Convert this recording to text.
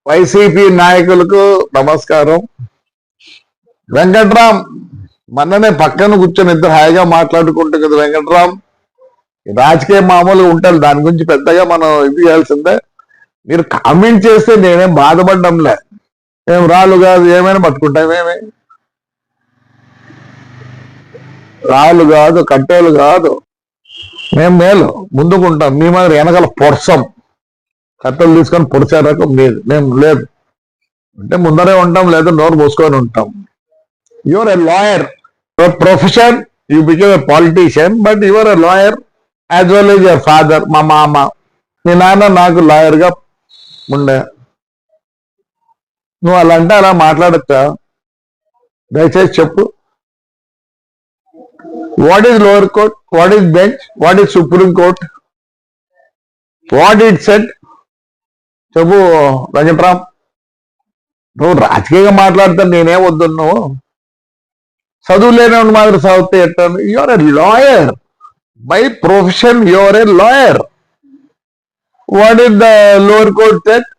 YCP నాయకులకు నమస్కారం. వెంకట్రామ్ మొన్ననే పక్కన కూర్చొని ఇద్దరు హాయిగా మాట్లాడుకుంటాం కదా. వెంకట్రామ్ రాజకీయ మామూలుగా ఉంటారు, దాని గురించి పెద్దగా మనం ఇది చేయాల్సిందే. మీరు కామెంట్ చేస్తే నేనేం బాధపడ్డంలే. మేము రాళ్ళు కాదు ఏమైనా పట్టుకుంటామేమి, రాళ్ళు కాదు కట్టేలు కాదు, మేము మేలు ముందుకుంటాం. మీ మాదిరి వెనకాల పొడసం కట్టెలు తీసుకొని పొడిచారక మీరు, మేము లేదు అంటే ముందరే ఉంటాం, లేదా నోరు మూసుకొని ఉంటాం. Your a lawyer, your profession, you become a politician, but your a lawyer as well as your father. మా మామ, మీ నాన్న నాకు లాయర్గా ఉండే. నువ్వు అలా అంటే అలా మాట్లాడచ్చా? దయచేసి చెప్పు. What is lower court, what is bench, what is supreme court, what it set చెప్పు వెంకట్రామ్. నువ్వు రాజకీయంగా మాట్లాడితే నేనేం వద్దు. నువ్వు చదువు లేని మాదిరి చదివితే ఎట్టాను? You're a lawyer by profession, you're a lawyer. What is the lower court set?